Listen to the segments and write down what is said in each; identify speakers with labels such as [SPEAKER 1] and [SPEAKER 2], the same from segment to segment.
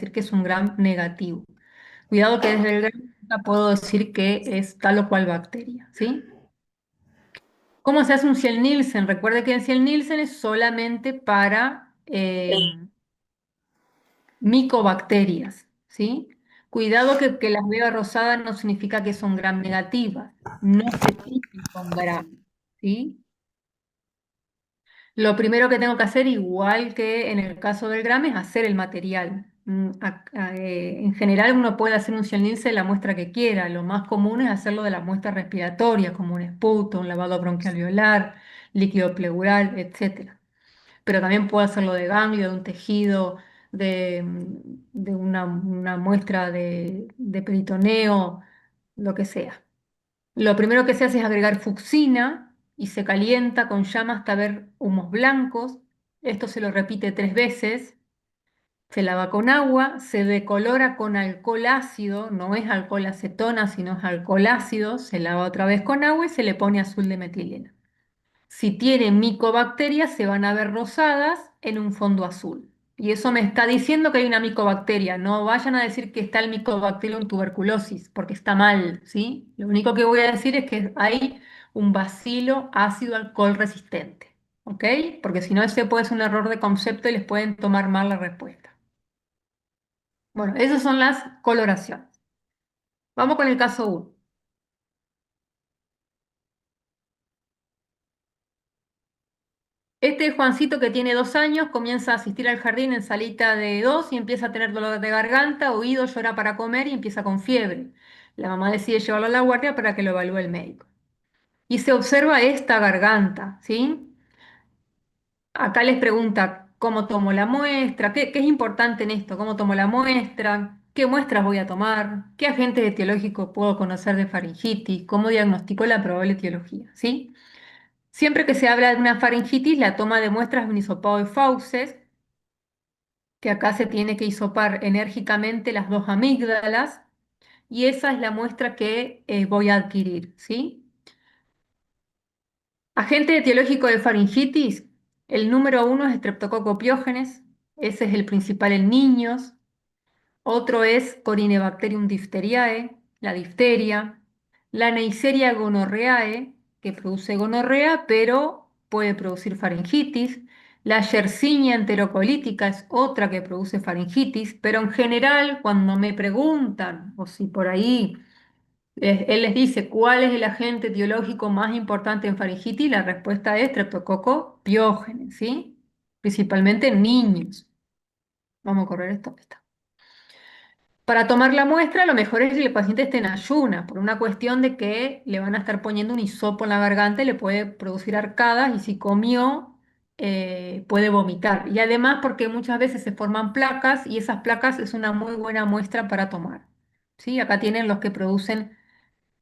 [SPEAKER 1] decir que es un gram negativo. Cuidado que desde el gram nunca puedo decir que es tal o cual bacteria, ¿sí? ¿Cómo se hace un Ciel-Nielsen? Recuerde que el Ciel-Nielsen es solamente para micobacterias, ¿sí? Cuidado que las veo rosadas no significa que son gram negativas, no se tienen con gram, ¿sí? Lo primero que tengo que hacer, igual que en el caso del gram, es hacer el material. En general uno puede hacer un Ciel-Nielsen de la muestra que quiera. Lo más común es hacerlo de las muestras respiratorias, como un esputo, un lavado bronquialveolar, líquido pleural, etcétera. Pero también puedo hacerlo de ganglio, de un tejido, de una muestra de peritoneo, lo que sea. Lo primero que se hace es agregar fucsina y se calienta con llama hasta ver humos blancos. Esto se lo repite 3 veces. Se lava con agua, se decolora con alcohol ácido, no es alcohol acetona, sino es alcohol ácido. Se lava otra vez con agua y se le pone azul de metileno. Si tiene micobacterias, se van a ver rosadas en un fondo azul. Y eso me está diciendo que hay una micobacteria. No vayan a decir que está el Mycobacterium tuberculosis, porque está mal, ¿sí? Lo único que voy a decir es que hay un bacilo ácido alcohol resistente, ¿ok? Porque si no, ese puede ser un error de concepto y les pueden tomar mal la respuesta. Bueno, esas son las coloraciones. Vamos con el caso uno. Este Juancito que tiene 2 años comienza a asistir al jardín en salita de 2 y empieza a tener dolor de garganta, oído, llora para comer y empieza con fiebre. La mamá decide llevarlo a la guardia para que lo evalúe el médico. Y se observa esta garganta, ¿sí? Acá les pregunta cómo tomo la muestra, qué es importante en esto, cómo tomo la muestra, qué muestras voy a tomar, qué agente etiológico puedo conocer de faringitis, cómo diagnostico la probable etiología, ¿sí? Siempre que se habla de una faringitis, la toma de muestras de un hisopado de fauces, que acá se tiene que hisopar enérgicamente las dos amígdalas, y esa es la muestra que voy a adquirir, ¿sí? Agente etiológico de faringitis, el número uno es Streptococcus pyogenes, ese es el principal en niños. Otro es Corynebacterium diphtheriae, la difteria. La Neisseria gonorrheae, que produce gonorrea, pero puede producir faringitis. La Yersinia enterocolítica es otra que produce faringitis, pero en general, cuando me preguntan, o si por ahí él les dice cuál es el agente etiológico más importante en faringitis, la respuesta es Streptococcus pyogenes, ¿sí? Principalmente en niños. Vamos a correr esto. Para tomar la muestra, lo mejor es que el paciente esté en ayunas, por una cuestión de que le van a estar poniendo un hisopo en la garganta y le puede producir arcadas, y si comió, puede vomitar. Y además porque muchas veces se forman placas y esas placas es una muy buena muestra para tomar. ¿Sí? Acá tienen los que producen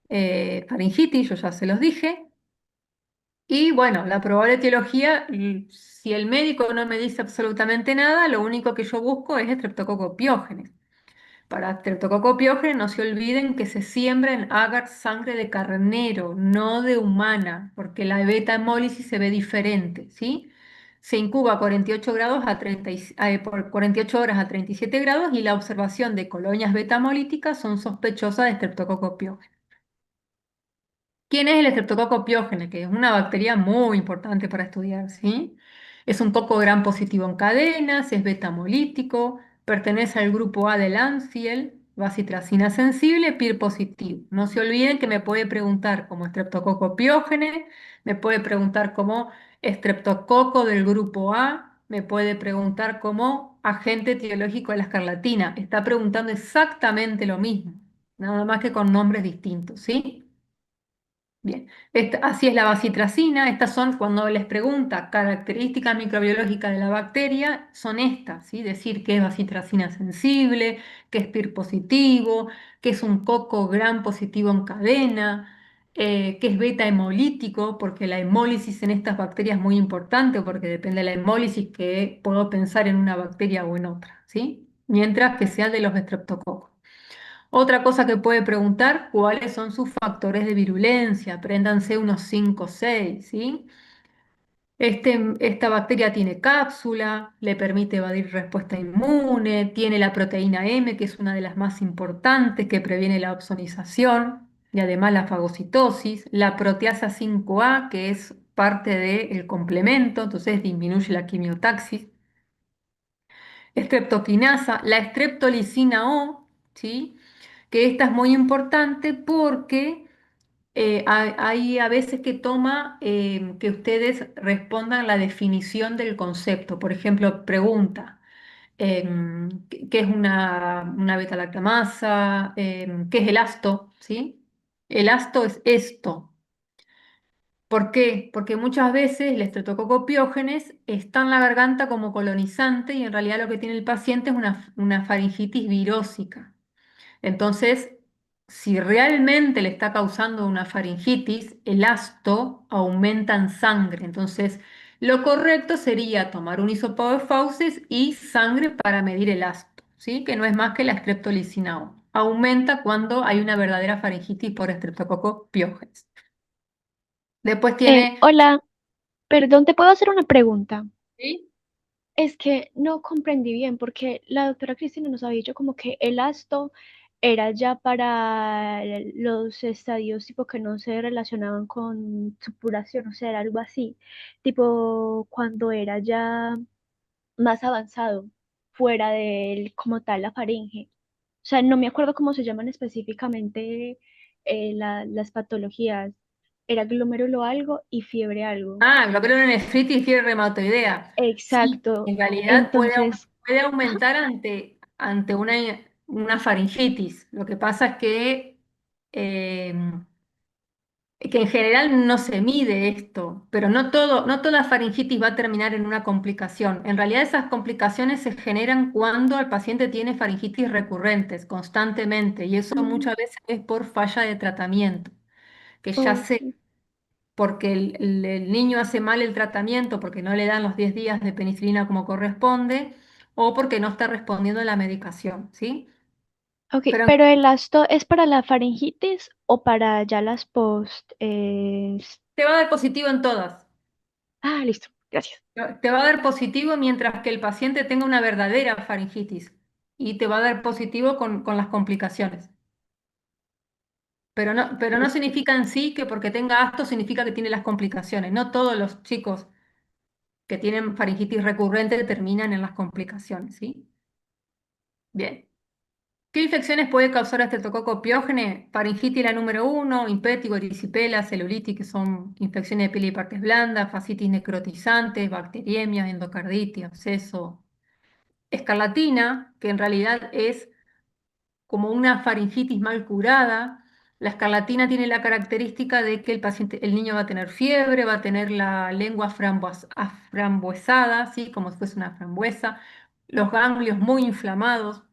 [SPEAKER 1] faringitis, yo ya se los dije. Y bueno, la probable etiología, si el médico no me dice absolutamente nada, lo único que yo busco es Streptococcus pyogenes. Para Streptococcus no se olviden que se siembra en agar sangre de carnero, no de humana, porque la beta hemólisis se ve diferente, ¿sí? Se incuba a 48 grados a 30 por 48 horas a 37 grados y la observación de colonias beta hemolíticas son sospechosas de Streptococcus. ¿Quién es el Streptococcus pyogenes? Que es una bacteria muy importante para estudiar, ¿sí? Es un coco gran positivo en cadenas, es betamolítico, pertenece al grupo A del Ansiel, bacitracina sensible, PIR positivo. No se olviden que me puede preguntar como Streptococcus pyogenes, me puede preguntar como estreptococo del grupo A, me puede preguntar como agente etiológico de la escarlatina. Está preguntando exactamente lo mismo, nada más que con nombres distintos, ¿sí? Bien, así es la bacitracina. Estas son, cuando les pregunta características microbiológicas de la bacteria, son estas, ¿sí? Decir que es bacitracina sensible, que es PIR positivo, que es un coco gran positivo en cadena, que es beta hemolítico, porque la hemólisis en estas bacterias es muy importante, porque depende de la hemólisis que puedo pensar en una bacteria o en otra, ¿sí? Mientras que sea de los estreptococos. Otra cosa que puede preguntar, ¿cuáles son sus factores de virulencia? Apréndanse unos 5 o 6, ¿sí? Esta bacteria tiene cápsula, le permite evadir respuesta inmune, tiene la proteína M, que es una de las más importantes, que previene la opsonización y además la fagocitosis, la proteasa 5A, que es parte del complemento, entonces disminuye la quimiotaxis, streptokinasa, la streptolicina O, ¿sí? Que esta es muy importante porque hay a veces que toma que ustedes respondan la definición del concepto. Por ejemplo, pregunta, ¿qué es una beta-lactamasa? ¿Qué es el asto? ¿Sí? El asto es esto. ¿Por qué? Porque muchas veces el estreptococo piógenes está en la garganta como colonizante y en realidad lo que tiene el paciente es una faringitis virósica. Entonces, si realmente le está causando una faringitis, el asto aumenta en sangre. Entonces, lo correcto sería tomar un hisopado de fauces y sangre para medir el asto, ¿sí? Que no es más que la streptolicina O. Aumenta cuando hay una verdadera faringitis por Streptococcus pyogenes. Después tiene...
[SPEAKER 2] Hola, perdón, ¿te puedo hacer una pregunta?
[SPEAKER 1] ¿Sí?
[SPEAKER 2] Es que no comprendí bien porque la doctora Cristina nos había dicho como que el asto era ya para los estadios tipo que no se relacionaban con supuración, o sea, era algo así, tipo cuando era ya más avanzado, fuera del como tal la faringe. O sea, no me acuerdo cómo se llaman específicamente las patologías. Era glomérulo algo y fiebre algo.
[SPEAKER 1] Ah, glomerulonefritis y fiebre reumatoidea. Sí,
[SPEAKER 2] Exacto.
[SPEAKER 1] en realidad
[SPEAKER 2] Entonces,
[SPEAKER 1] puede
[SPEAKER 2] ajá,
[SPEAKER 1] aumentar ante una faringitis. Lo que pasa es eh, que en general no se mide esto, pero no toda faringitis va a terminar en una complicación. En realidad esas complicaciones se generan cuando el paciente tiene faringitis recurrentes constantemente y eso
[SPEAKER 2] mm,
[SPEAKER 1] muchas veces es por falla de tratamiento, que ya
[SPEAKER 2] ok,
[SPEAKER 1] se porque el niño hace mal el tratamiento porque no le dan los 10 días de penicilina como corresponde o porque no está respondiendo a la medicación, ¿sí?
[SPEAKER 2] ok,
[SPEAKER 1] Pero
[SPEAKER 2] pero el asto es para la faringitis o para ya las post.
[SPEAKER 1] te va a dar positivo en todas.
[SPEAKER 2] Ah, listo, gracias.
[SPEAKER 1] Te va a dar positivo mientras que el paciente tenga una verdadera faringitis y te va a dar positivo con las complicaciones. Pero no
[SPEAKER 2] Listo.
[SPEAKER 1] significa en sí que porque tenga asto significa que tiene las complicaciones. No todos los chicos que tienen faringitis recurrente terminan en las complicaciones, ¿sí? Bien. ¿Qué infecciones puede causar estreptococo piógene? Faringitis la número uno, impétigo, erisipela, celulitis, que son infecciones de piel y partes blandas, fascitis necrotizantes, bacteriemia, endocarditis, absceso. Escarlatina, que en realidad es como una faringitis mal curada. La escarlatina tiene la característica de que el niño va a tener fiebre, va a tener la lengua aframbuesada, ¿sí? Como si fuese una frambuesa, los ganglios muy inflamados,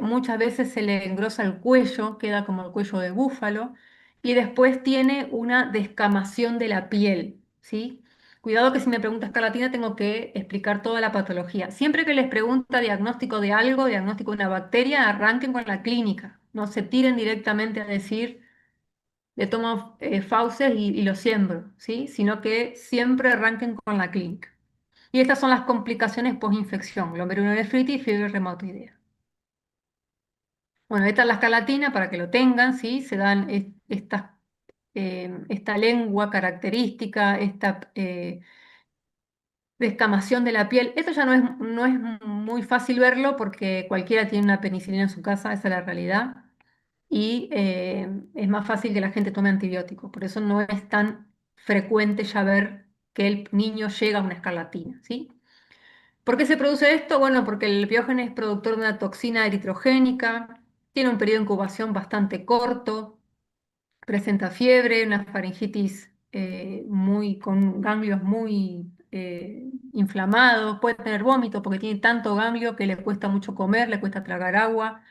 [SPEAKER 1] muchas veces se le engrosa el cuello, queda como el cuello de búfalo, y después tiene una descamación de la piel, ¿sí? Cuidado que si me pregunta escarlatina tengo que explicar toda la patología. Siempre que les pregunta diagnóstico de algo, diagnóstico de una bacteria, arranquen con la clínica. No se tiren directamente a decir, le tomo fauces y lo siembro, ¿sí? Sino que siempre arranquen con la clínica. Y estas son las complicaciones post-infección, glomerulonefritis y fiebre reumatoidea. Bueno, esta es la escarlatina para que lo tengan, ¿sí? Se dan esta lengua característica, esta descamación de la piel. Esto ya no es muy fácil verlo porque cualquiera tiene una penicilina en su casa, esa es la realidad. Y es más fácil que la gente tome antibióticos. Por eso no es tan frecuente ya ver que el niño llega a una escarlatina, ¿sí? ¿Por qué se produce esto? Bueno, porque el piógeno es productor de una toxina eritrogénica, tiene un periodo de incubación bastante corto, presenta fiebre, una faringitis con ganglios muy inflamados, puede tener vómito porque tiene tanto ganglio que le cuesta mucho comer, le cuesta tragar agua,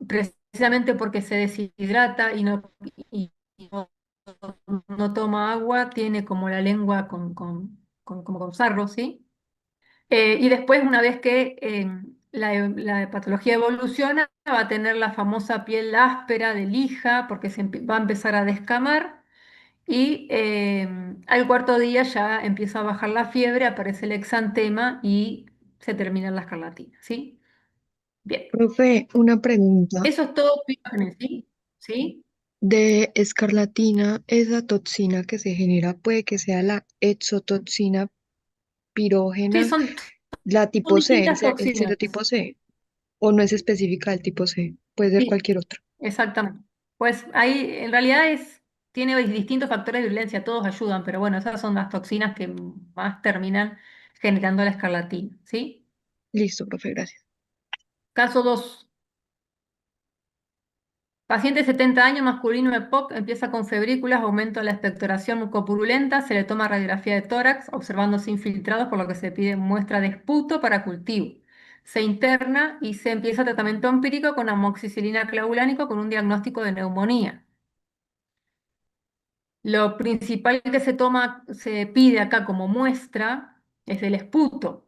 [SPEAKER 1] precisamente porque se deshidrata y no toma agua, tiene como la lengua como con sarro, ¿sí? Y después, una vez que la patología evoluciona, va a tener la famosa piel áspera de lija, porque va a empezar a descamar Y al cuarto día ya empieza a bajar la fiebre, aparece el exantema y se termina la escarlatina, ¿sí? Bien,
[SPEAKER 3] Profe, una pregunta.
[SPEAKER 1] eso es todo Piógenes, ¿sí? ¿Sí?
[SPEAKER 3] De escarlatina, esa toxina que se genera puede que sea la exotoxina
[SPEAKER 1] Sí,
[SPEAKER 3] pirógena, la
[SPEAKER 1] son
[SPEAKER 3] tipo C,
[SPEAKER 1] distintas
[SPEAKER 3] el
[SPEAKER 1] toxinas.
[SPEAKER 3] serotipo C, o no es específica del tipo C, puede ser
[SPEAKER 1] Sí,
[SPEAKER 3] cualquier otro.
[SPEAKER 1] exactamente. Pues ahí en realidad tiene distintos factores de violencia, todos ayudan, pero bueno, esas son las toxinas que más terminan generando la escarlatina, ¿sí?
[SPEAKER 3] Listo, profe, gracias.
[SPEAKER 1] Caso 2. Paciente de 70 años, masculino EPOC, empieza con febrículas, aumento de la expectoración mucopurulenta, se le toma radiografía de tórax, observándose infiltrados, por lo que se pide muestra de esputo para cultivo. Se interna y se empieza tratamiento empírico con amoxicilina clavulánico con un diagnóstico de neumonía. Lo principal que se toma, se pide acá como muestra es el esputo.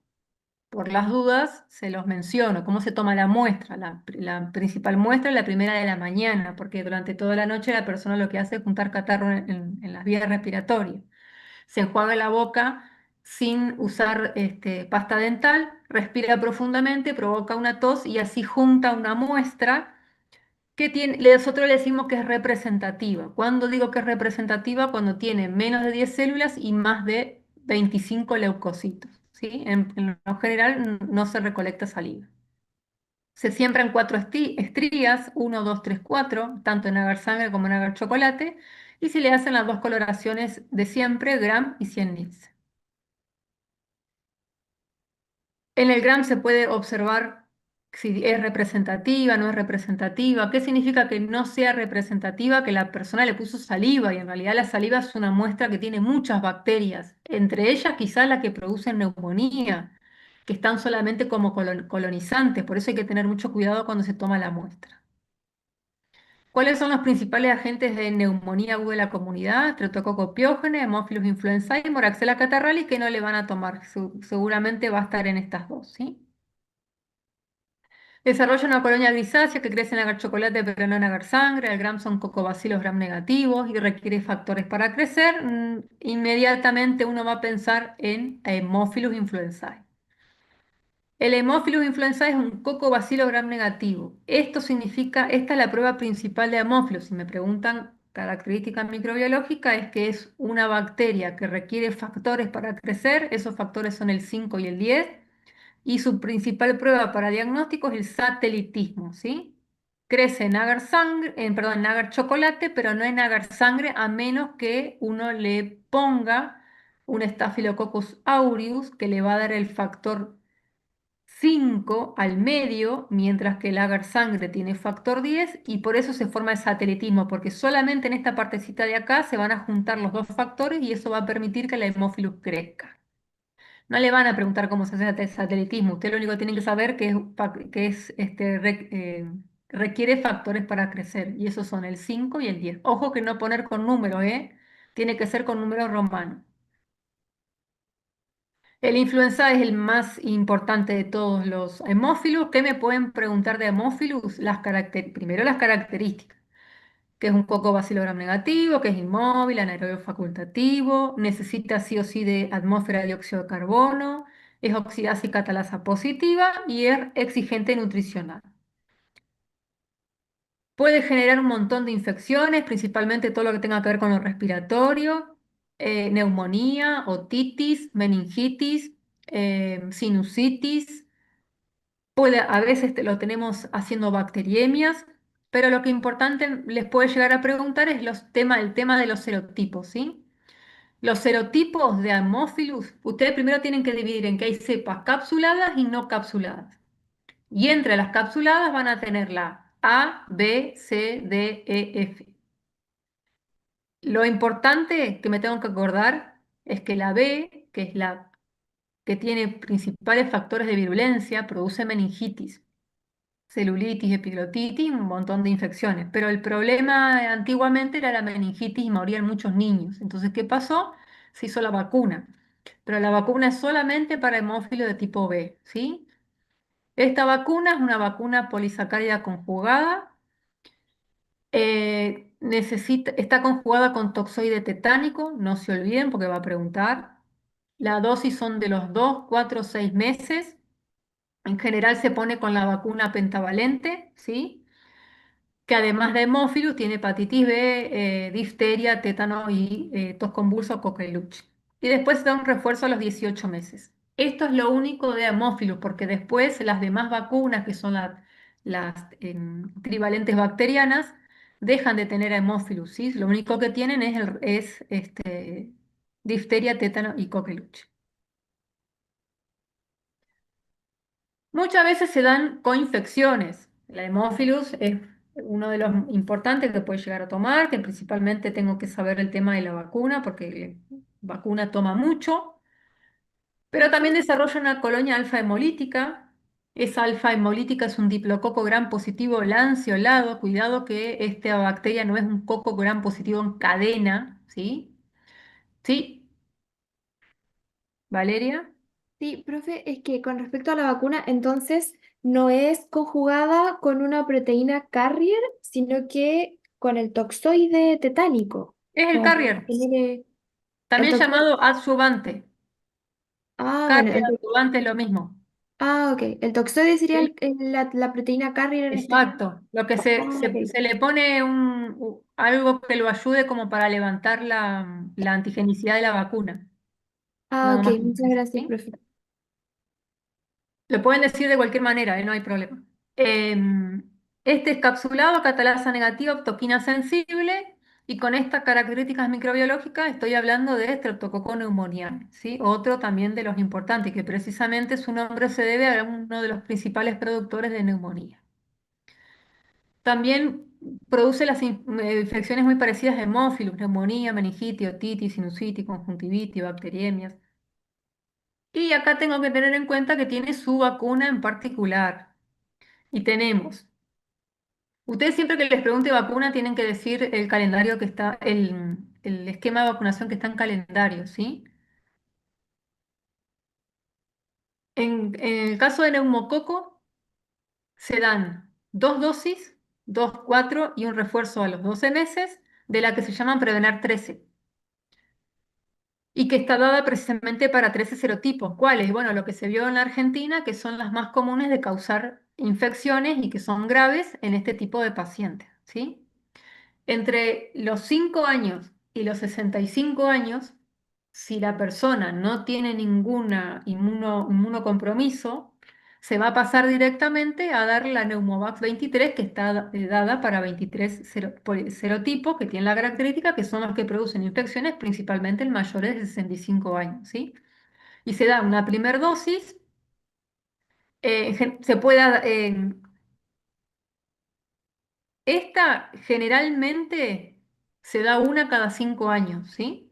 [SPEAKER 1] Por las dudas, se los menciono. ¿Cómo se toma la muestra? La principal muestra es la primera de la mañana, porque durante toda la noche la persona lo que hace es juntar catarro en las vías respiratorias. Se enjuaga la boca sin usar pasta dental, respira profundamente, provoca una tos y así junta una muestra que tiene, nosotros le decimos que es representativa. ¿Cuándo digo que es representativa? Cuando tiene menos de 10 células y más de 25 leucocitos, ¿sí? En lo general no se recolecta saliva. Se siembran cuatro estrías, 1, 2, 3, 4, tanto en agar sangre como en agar chocolate, y se le hacen las dos coloraciones de siempre, Gram y 100 nits. En el GRAM se puede observar si es representativa, no es representativa. ¿Qué significa que no sea representativa? Que la persona le puso saliva y en realidad la saliva es una muestra que tiene muchas bacterias, entre ellas quizás las que producen neumonía, que están solamente como colonizantes, por eso hay que tener mucho cuidado cuando se toma la muestra. ¿Cuáles son los principales agentes de neumonía aguda de la comunidad? Streptococcus pyogenes, Haemophilus influenzae, Moraxella catarrhalis, que no le van a tomar. Seguramente va a estar en estas dos, ¿sí? Desarrolla una colonia grisácea que crece en agar chocolate pero no en agar sangre. El gram son cocobacilos gram negativos y requiere factores para crecer. Inmediatamente uno va a pensar en Haemophilus influenzae. El Haemophilus influenzae es un cocobacilo gram negativo. Esto significa, esta es la prueba principal de Haemophilus. Si me preguntan característica microbiológica, es que es una bacteria que requiere factores para crecer. Esos factores son el 5 y el 10 y su principal prueba para diagnóstico es el satelitismo, ¿sí? Crece en agar sangre, perdón, en agar chocolate, pero no en agar sangre, a menos que uno le ponga un Staphylococcus aureus que le va a dar el factor 5 al medio, mientras que el agar sangre tiene factor 10 y por eso se forma el satelitismo, porque solamente en esta partecita de acá se van a juntar los dos factores y eso va a permitir que la hemófilus crezca. No le van a preguntar cómo se hace el satelitismo. Usted lo único que tiene que saber que requiere factores para crecer. Y esos son el 5 y el 10. Ojo que no poner con números, ¿eh? Tiene que ser con números romanos. El influenza es el más importante de todos los hemófilos. ¿Qué me pueden preguntar de hemófilos? Primero las características, que es un coco gram negativo, que es inmóvil, anaerobio facultativo, necesita sí o sí de atmósfera de dióxido de carbono, es oxidasa y catalasa positiva y es exigente nutricional. Puede generar un montón de infecciones, principalmente todo lo que tenga que ver con lo respiratorio, neumonía, otitis, meningitis, sinusitis. A veces lo tenemos haciendo bacteriemias, pero lo que importante les puede llegar a preguntar es el tema de los serotipos, ¿sí? Los serotipos de Haemophilus, ustedes primero tienen que dividir en que hay cepas capsuladas y no capsuladas. Y entre las capsuladas van a tener la A, B, C, D, E, F. Lo importante que me tengo que acordar es que la B, que es la que tiene principales factores de virulencia, produce meningitis, celulitis, epiglotitis, un montón de infecciones. Pero el problema antiguamente era la meningitis y morían muchos niños. Entonces, ¿qué pasó? Se hizo la vacuna. Pero la vacuna es solamente para hemófilo de tipo B, ¿sí? Esta vacuna es una vacuna polisacárida conjugada. está conjugada con toxoide tetánico, no se olviden porque va a preguntar. La dosis son de los 2, 4, 6 meses. En general se pone con la vacuna pentavalente, ¿sí? Que además de hemófilus tiene hepatitis B, difteria, tétano y tos convulsa o coqueluche. Y después se da un refuerzo a los 18 meses. Esto es lo único de hemófilus, porque después las demás vacunas, que son las trivalentes bacterianas, dejan de tener hemófilus, ¿sí? Lo único que tienen es difteria, tétano y coqueluche. Muchas veces se dan coinfecciones. La hemófilus es uno de los importantes que puede llegar a tomar, que principalmente tengo que saber el tema de la vacuna, porque la vacuna toma mucho, pero también desarrolla una colonia alfa hemolítica. Esa alfa hemolítica es un diplococo gram positivo lanceolado. Cuidado que esta bacteria no es un coco gram positivo en cadena, ¿sí? ¿Sí, Valeria?
[SPEAKER 4] Sí, profe, es que con respecto a la vacuna, entonces no es conjugada con una proteína carrier, sino que con el toxoide tetánico,
[SPEAKER 1] Es el
[SPEAKER 4] como para que
[SPEAKER 1] carrier,
[SPEAKER 4] genere el
[SPEAKER 1] también
[SPEAKER 4] toxoide.
[SPEAKER 1] llamado adyuvante.
[SPEAKER 4] Bueno,
[SPEAKER 1] Carrier, adyuvante es lo mismo.
[SPEAKER 4] ok. El toxoide sería
[SPEAKER 1] ¿Sí?
[SPEAKER 4] la proteína carrier en este caso.
[SPEAKER 1] Exacto. Lo que se, se-
[SPEAKER 4] Ok.
[SPEAKER 1] se le pone algo que lo ayude como para levantar la antigenicidad de la vacuna. Nada
[SPEAKER 4] Ok,
[SPEAKER 1] más.
[SPEAKER 4] muchas gracias,
[SPEAKER 1] ¿Sí?
[SPEAKER 4] profe.
[SPEAKER 1] Lo pueden decir de cualquier manera, no hay problema. Este encapsulado, catalasa negativa, toquina sensible, y con estas características microbiológicas estoy hablando de Streptococcus pneumoniae, ¿sí? Otro también de los importantes, que precisamente su nombre se debe a uno de los principales productores de neumonía. También produce las infecciones muy parecidas a hemófilus, neumonía, meningitis, otitis, sinusitis, conjuntivitis, bacteriemias. Y acá tengo que tener en cuenta que tiene su vacuna en particular. Y tenemos, ustedes siempre que les pregunte vacuna tienen que decir el calendario que está, el esquema de vacunación que está en calendario, ¿sí? En el caso de neumococo se dan dos dosis, dos, cuatro y un refuerzo a los 12 meses de la que se llaman Prevenar 13 y que está dada precisamente para 13 serotipos. ¿Cuáles? Bueno, lo que se vio en la Argentina, que son las más comunes de causar infecciones y que son graves en este tipo de pacientes, ¿sí? Entre los 5 años y los 65 años, si la persona no tiene ninguna inmunocompromiso, se va a pasar directamente a dar la Pneumovax 23, que está dada para 23 serotipos que tienen la característica que son los que producen infecciones, principalmente en mayores de 65 años, ¿sí? Y se da una primera dosis, se puede, esta generalmente se da una cada 5 años, ¿sí?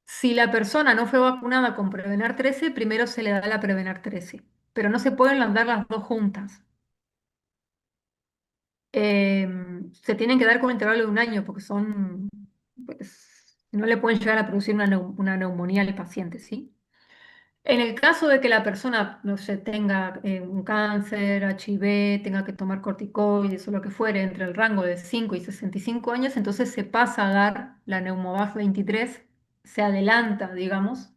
[SPEAKER 1] Si la persona no fue vacunada con Prevenar 13, primero se le da la Prevenar 13, pero no se pueden dar las dos juntas. Se tienen que dar con intervalo de un año porque pues, no le pueden llegar a producir una neumonía al paciente, ¿sí? En el caso de que la persona, no sé, tenga un cáncer, HIV, tenga que tomar corticoides o lo que fuere entre el rango de 5 y 65 años, entonces se pasa a dar la Pneumovax 23, se adelanta, digamos,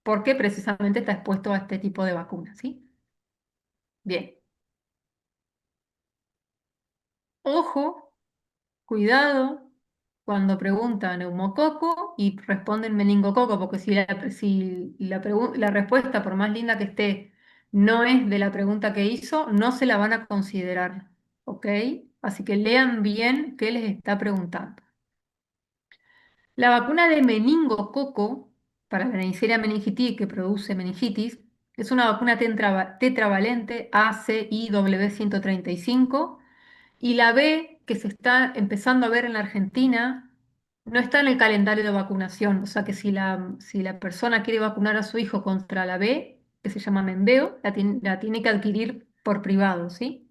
[SPEAKER 1] porque precisamente está expuesto a este tipo de vacunas, ¿sí? Bien. Ojo, cuidado cuando pregunta neumococo y responden meningococo, porque si la respuesta, por más linda que esté, no es de la pregunta que hizo, no se la van a considerar, ¿ok? Así que lean bien qué les está preguntando. La vacuna de meningococo para la Neisseria meningitis que produce meningitis es una vacuna tetravalente ACIW135 y la B que se está empezando a ver en la Argentina no está en el calendario de vacunación. O sea que si la persona quiere vacunar a su hijo contra la B, que se llama Menveo, la tiene que adquirir por privado, ¿sí?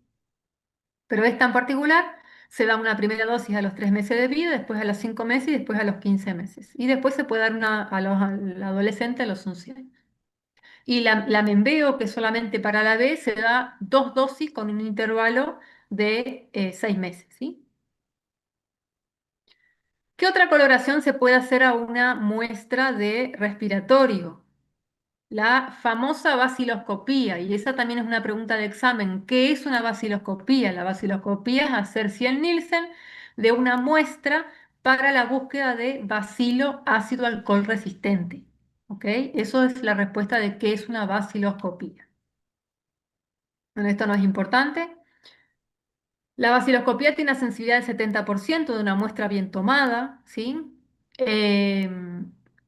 [SPEAKER 1] Pero esta en particular se da una primera dosis a los 3 meses de vida, después a los 5 meses y después a los 15 meses. Y después se puede dar al adolescente a los 11 años. Y la Menveo, que es solamente para la B, se da dos dosis con un intervalo de 6 meses, ¿sí? ¿Qué otra coloración se puede hacer a una muestra de respiratorio? La famosa vaciloscopía, y esa también es una pregunta de examen. ¿Qué es una vaciloscopía? La vaciloscopía es hacer 100 Nielsen de una muestra para la búsqueda de bacilo ácido alcohol resistente. ¿Ok? Eso es la respuesta de qué es una vaciloscopía. Bueno, esto no es importante. La vaciloscopía tiene una sensibilidad del 70% de una muestra bien tomada, ¿sí? Eh,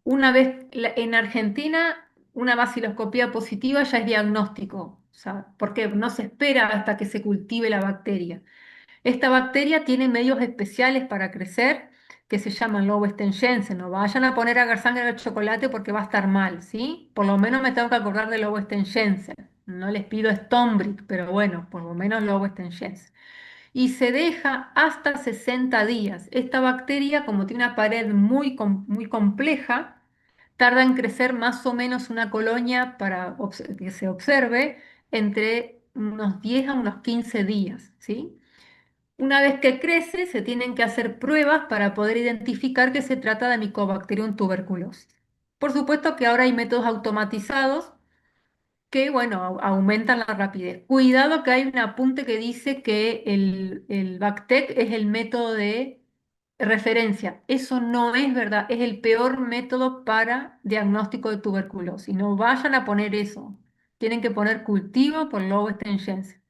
[SPEAKER 1] en Argentina, una vaciloscopía positiva ya es diagnóstico, o sea, porque no se espera hasta que se cultive la bacteria. Esta bacteria tiene medios especiales para crecer que se llaman Lowenstein-Jensen. No vayan a poner agar sangre al chocolate porque va a estar mal, ¿sí? Por lo menos me tengo que acordar de Lowenstein-Jensen. No les pido Stonebridge, pero bueno, por lo menos Lowenstein-Jensen y se deja hasta 60 días. Esta bacteria, como tiene una pared muy compleja, tarda en crecer más o menos una colonia para que se observe entre unos 10 a unos 15 días, ¿sí? Una vez que crece, se tienen que hacer pruebas para poder identificar que se trata de Mycobacterium tuberculosis. Por supuesto que ahora hay métodos automatizados que, bueno, aumentan la rapidez. Cuidado que hay un apunte que dice que el BACTEC es el método de referencia. Eso no es verdad, es el peor método para diagnóstico de tuberculosis. No vayan a poner eso. Tienen que poner cultivo por Lowenstein-Jensen.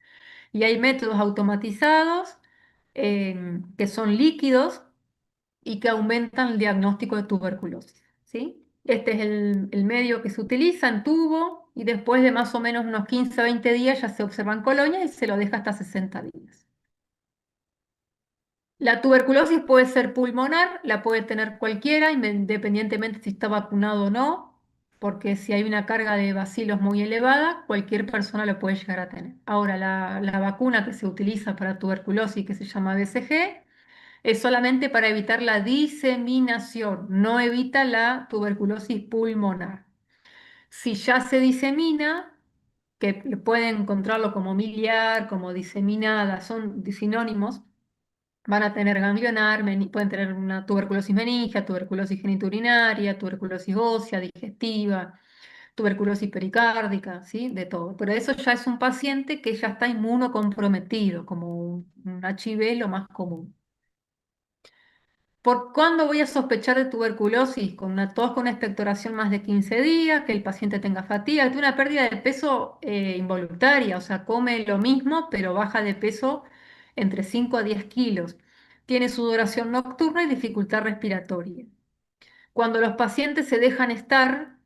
[SPEAKER 1] Y hay métodos automatizados que son líquidos y que aumentan el diagnóstico de tuberculosis, ¿sí? Este es el medio que se utiliza en tubo y después de más o menos unos 15 a 20 días ya se observan colonias y se lo deja hasta 60 días. La tuberculosis puede ser pulmonar, la puede tener cualquiera, independientemente si está vacunado o no, porque si hay una carga de bacilos muy elevada, cualquier persona lo puede llegar a tener. Ahora, la vacuna que se utiliza para tuberculosis, que se llama BCG, es solamente para evitar la diseminación, no evita la tuberculosis pulmonar. Si ya se disemina, que pueden encontrarlo como miliar, como diseminada, son sinónimos, van a tener ganglionar, pueden tener una tuberculosis meningia, tuberculosis genitourinaria, tuberculosis ósea, digestiva, tuberculosis pericárdica, ¿sí? De todo. Pero eso ya es un paciente que ya está inmunocomprometido, como un HIV lo más común. ¿Por cuándo voy a sospechar de tuberculosis? Con una tos con una expectoración más de 15 días, que el paciente tenga fatiga, que tiene una pérdida de peso involuntaria, o sea, come lo mismo, pero baja de peso entre 5 a 10 kilos. Tiene sudoración nocturna y dificultad respiratoria. Cuando los pacientes se dejan estar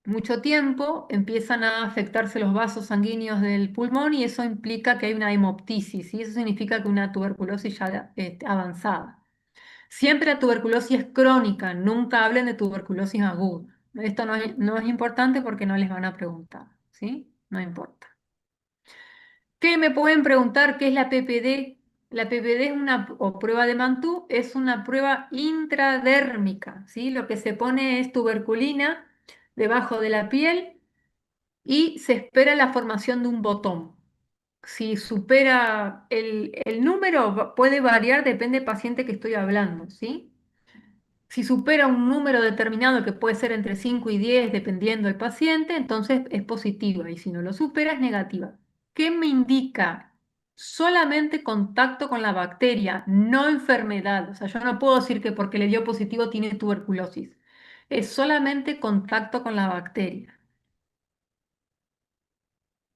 [SPEAKER 1] mucho tiempo, empiezan a afectarse los vasos sanguíneos del pulmón y eso implica que hay una hemoptisis, y eso significa que una tuberculosis ya avanzada. Siempre la tuberculosis es crónica, nunca hablen de tuberculosis aguda. Esto no es importante porque no les van a preguntar, ¿sí? No importa. ¿Qué me pueden preguntar? ¿Qué es la PPD? La PPD es o prueba de Mantoux, es una prueba intradérmica, ¿sí? Lo que se pone es tuberculina debajo de la piel y se espera la formación de un botón. Si supera el número, puede variar, depende del paciente que estoy hablando, ¿sí? Si supera un número determinado que puede ser entre 5 y 10, dependiendo del paciente, entonces es positiva y si no lo supera es negativa. ¿Qué me indica? Solamente contacto con la bacteria, no enfermedad. O sea, yo no puedo decir que porque le dio positivo tiene tuberculosis. Es solamente contacto con la bacteria.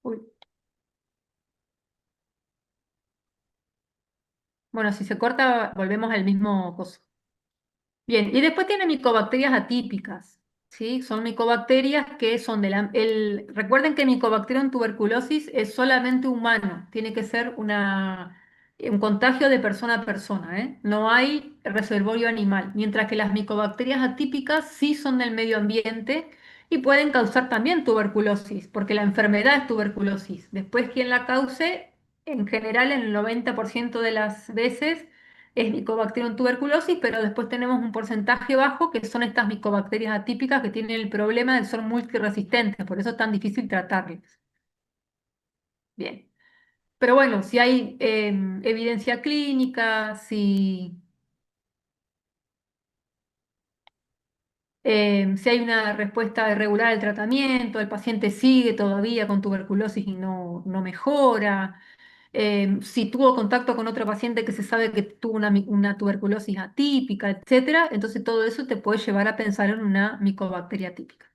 [SPEAKER 1] Uy. Bueno, si se corta, volvemos al mismo coso. Bien, y después tiene micobacterias atípicas, ¿sí? Son micobacterias que son recuerden que Mycobacterium tuberculosis es solamente humano, tiene que ser un contagio de persona a persona, ¿eh? No hay reservorio animal, mientras que las micobacterias atípicas sí son del medio ambiente y pueden causar también tuberculosis, porque la enfermedad es tuberculosis. Después, quien la cause, en general, en el 90% de las veces es Mycobacterium tuberculosis, pero después tenemos un porcentaje bajo que son estas micobacterias atípicas que tienen el problema de ser multiresistentes, por eso es tan difícil tratarlas. Bien. Pero bueno, si hay evidencia clínica, si Si hay una respuesta irregular al tratamiento, el paciente sigue todavía con tuberculosis y no mejora. Si tuvo contacto con otro paciente que se sabe que tuvo una tuberculosis atípica, etcétera, entonces todo eso te puede llevar a pensar en una micobacteria típica.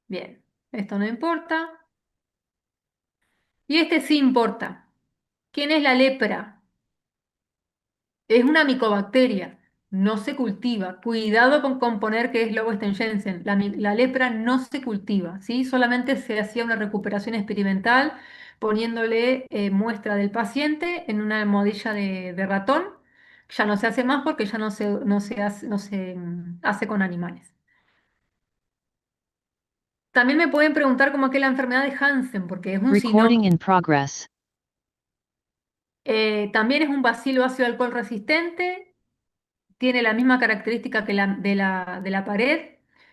[SPEAKER 1] Bien, esto no importa. Y este sí importa. ¿Quién es la lepra? Es una micobacteria, no se cultiva. Cuidado con componer que es Lowenstein-Jensen. La lepra no se cultiva, ¿sí? Solamente se hacía una recuperación experimental poniéndole muestra del paciente en una almohadilla de ratón. Ya no se hace más porque ya no se hace con animales. También me pueden preguntar cómo que la enfermedad de Hansen, porque es un
[SPEAKER 5] Recording
[SPEAKER 1] sinónimo.
[SPEAKER 5] in progress.
[SPEAKER 1] También es un bacilo ácido alcohol resistente. Tiene la misma característica que la pared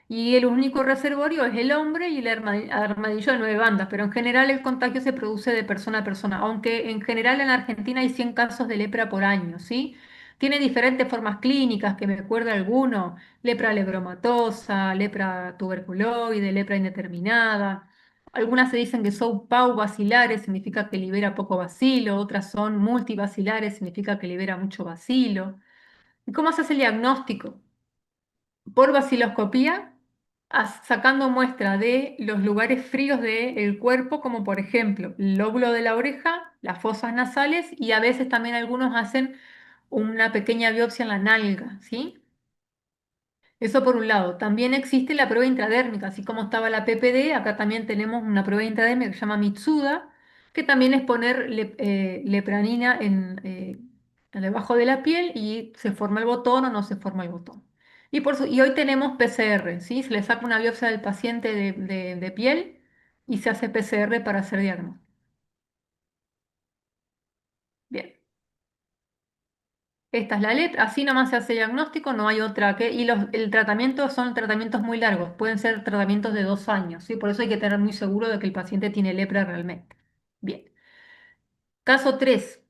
[SPEAKER 1] y el único reservorio es el hombre y el armadillo de 9 bandas, pero en general el contagio se produce de persona a persona, aunque en general en Argentina hay 100 casos de lepra por año, ¿sí? Tiene diferentes formas clínicas, que me recuerda alguno, lepra lepromatosa, lepra tuberculoide, lepra indeterminada. Algunas se dicen que son paubacilares, significa que libera poco bacilo, otras son multibacilares, significa que libera mucho bacilo. ¿Y cómo se hace el diagnóstico? Por vaciloscopía, sacando muestra de los lugares fríos del cuerpo, como por ejemplo el lóbulo de la oreja, las fosas nasales y a veces también algunos hacen una pequeña biopsia en la nalga, ¿sí? Eso por un lado. También existe la prueba intradérmica, así como estaba la PPD, acá también tenemos una prueba intradérmica que se llama Mitsuda, que también es poner lepranina debajo de la piel y se forma el botón o no se forma el botón. Y hoy tenemos PCR, ¿sí? Se le saca una biopsia del paciente de piel y se hace PCR para hacer diagnóstico. Bien. Esta es la letra, así nomás se hace diagnóstico, no hay otra que. Y el tratamiento son tratamientos muy largos, pueden ser tratamientos de 2 años, ¿sí? Por eso hay que tener muy seguro de que el paciente tiene lepra realmente. Bien. Caso 3.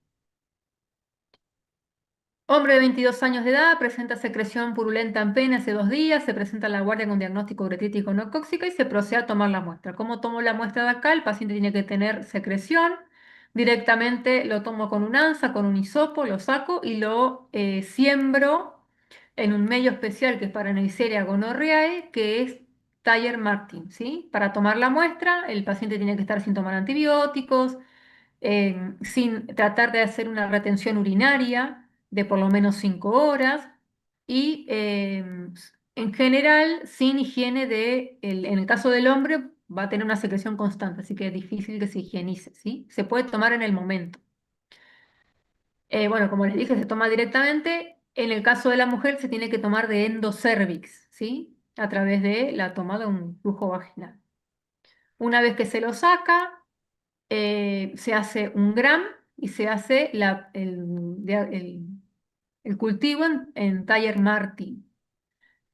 [SPEAKER 1] Hombre de 22 años de edad, presenta secreción purulenta en pene hace 2 días, se presenta a la guardia con diagnóstico uretítico no cóxica y se procede a tomar la muestra. ¿Cómo tomo la muestra de acá? El paciente tiene que tener secreción. Directamente lo tomo con un anza, con un hisopo, lo saco y lo siembro en un medio especial que es para Neisseria gonorrhoeae, que es Taller Martin, ¿sí? Para tomar la muestra, el paciente tiene que estar sin tomar antibióticos, sin tratar de hacer una retención urinaria de por lo menos 5 horas y en general sin higiene en el caso del hombre va a tener una secreción constante, así que es difícil que se higienice, ¿sí? Se puede tomar en el momento. Bueno, como les dije, se toma directamente. En el caso de la mujer se tiene que tomar de endocervix, ¿sí? A través de la toma de un flujo vaginal. Una vez que se lo saca, se hace un gram y se hace el cultivo en Taller Martin.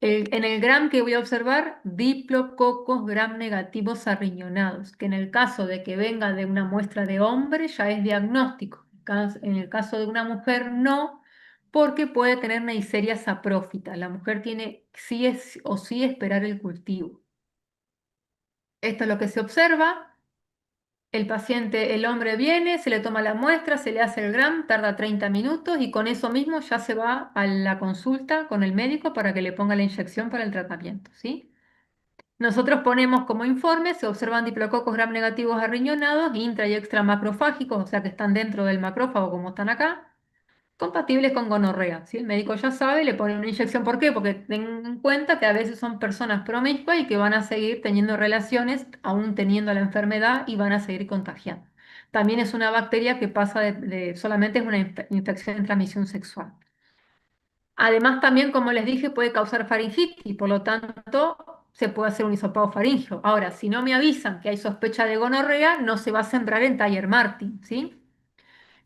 [SPEAKER 1] En el gram que voy a observar, diplococos gram negativos arriñonados, que en el caso de que venga de una muestra de hombre ya es diagnóstico. En el caso de una mujer no, porque puede tener Neisseria saprófita. La mujer tiene sí es, o sí esperar el cultivo. Esto es lo que se observa. El paciente, el hombre viene, se le toma la muestra, se le hace el gram, tarda 30 minutos y con eso mismo ya se va a la consulta con el médico para que le ponga la inyección para el tratamiento, ¿sí? Nosotros ponemos como informe, se observan diplococos gram negativos arriñonados, intra y extra macrofágicos, o sea que están dentro del macrófago como están acá, compatibles con gonorrea. ¿Sí? El médico ya sabe, le pone una inyección. ¿Por qué? Porque tengan en cuenta que a veces son personas promiscuas y que van a seguir teniendo relaciones, aún teniendo la enfermedad, y van a seguir contagiando. También es una bacteria que pasa solamente es una infección de transmisión sexual. Además, también, como les dije, puede causar faringitis, por lo tanto, se puede hacer un hisopado faríngeo. Ahora, si no me avisan que hay sospecha de gonorrea, no se va a sembrar en Taller Martin, ¿sí?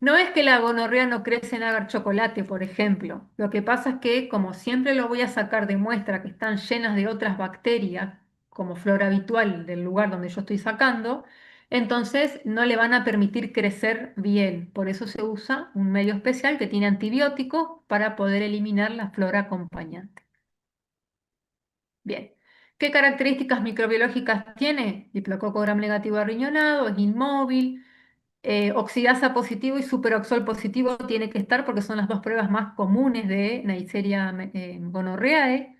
[SPEAKER 1] No es que la gonorrea no crece en agar chocolate, por ejemplo. Lo que pasa es que, como siempre lo voy a sacar de muestra que están llenas de otras bacterias, como flora habitual del lugar donde yo estoy sacando, entonces no le van a permitir crecer bien. Por eso se usa un medio especial que tiene antibióticos para poder eliminar la flora acompañante. Bien. ¿Qué características microbiológicas tiene? Diplococo gram negativo arriñonado, es inmóvil, oxidasa positivo y superoxol positivo tiene que estar porque son las dos pruebas más comunes de Neisseria gonorrhoeae.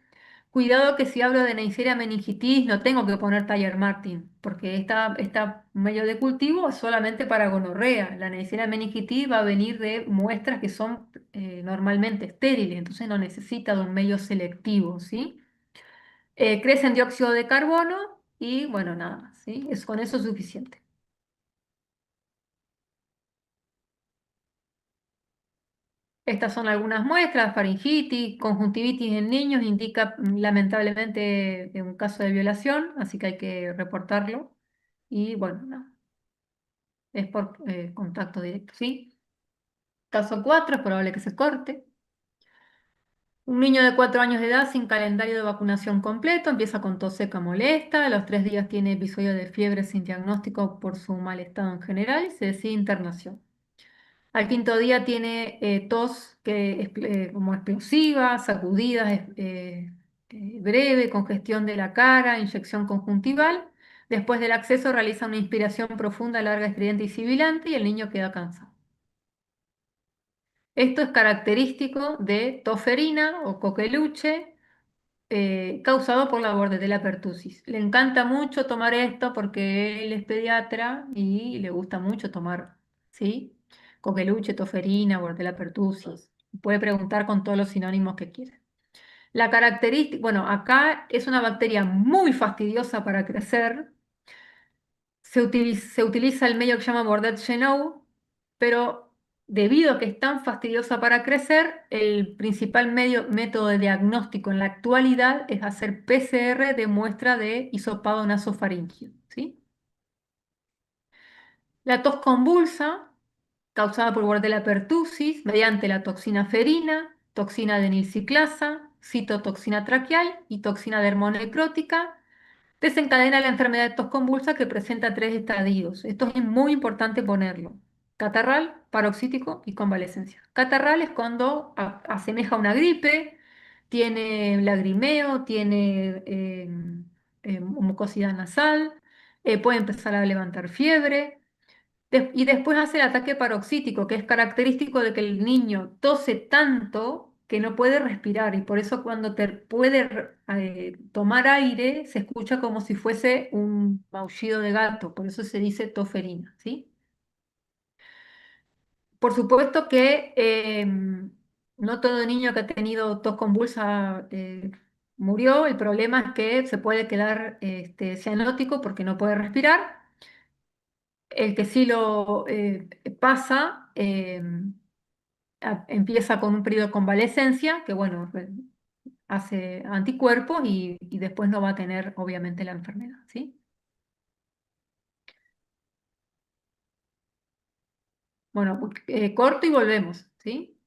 [SPEAKER 1] Cuidado que si hablo de Neisseria meningitis no tengo que poner Taller Martin, porque esta medio de cultivo es solamente para gonorrea. La Neisseria meningitis va a venir de muestras que son normalmente estériles, entonces no necesita de un medio selectivo, ¿sí? Crece en dióxido de carbono y bueno, nada más, ¿sí? Con eso es suficiente. Estas son algunas muestras: faringitis, conjuntivitis en niños, indica lamentablemente un caso de violación, así que hay que reportarlo. Y bueno, no, es por contacto directo, ¿sí? Caso 4, es probable que se corte. Un niño de 4 años de edad sin calendario de vacunación completo, empieza con tos seca molesta, a los 3 días tiene episodio de fiebre sin diagnóstico por su mal estado en general y se decide internación. Al quinto día tiene tos que es como explosiva, sacudidas breve, congestión de la cara, inyección conjuntival. Después del acceso realiza una inspiración profunda, larga, estridente y sibilante y el niño queda cansado. Esto es característico de toferina o coqueluche causado por la Bordetella pertussis. Le encanta mucho tomar esto porque él es pediatra y le gusta mucho tomar, ¿sí? Coqueluche, toferina, Bordetella pertussis. Puede preguntar con todos los sinónimos que quiera. La característica, bueno, acá es una bacteria muy fastidiosa para crecer. Se utiliza el medio que se llama Bordet Genow, pero debido a que es tan fastidiosa para crecer, el principal método de diagnóstico en la actualidad es hacer PCR de muestra de hisopado nasofaríngeo, ¿sí? La tos convulsa, causada por Bordetella pertussis, mediante la toxina ferina, toxina de nilciclasa, citotoxina traqueal y toxina dermonecrótica, desencadena la enfermedad de tos convulsa que presenta 3 estadios. Esto es muy importante ponerlo: catarral, paroxítico y convalescencia. Catarral es cuando asemeja una gripe, tiene lagrimeo, tiene mucosidad nasal, puede empezar a levantar fiebre. Y después hace el ataque paroxítico, que es característico de que el niño tose tanto que no puede respirar y por eso cuando puede tomar aire se escucha como si fuese un maullido de gato, por eso se dice toferina, ¿sí? Por supuesto que no todo niño que ha tenido tos convulsa murió. El problema es que se puede quedar cianótico porque no puede respirar. El que sí lo pasa, empieza con un periodo de convalescencia, que bueno, hace anticuerpos y después no va a tener obviamente la enfermedad, ¿sí? Bueno, corto y volvemos, ¿sí?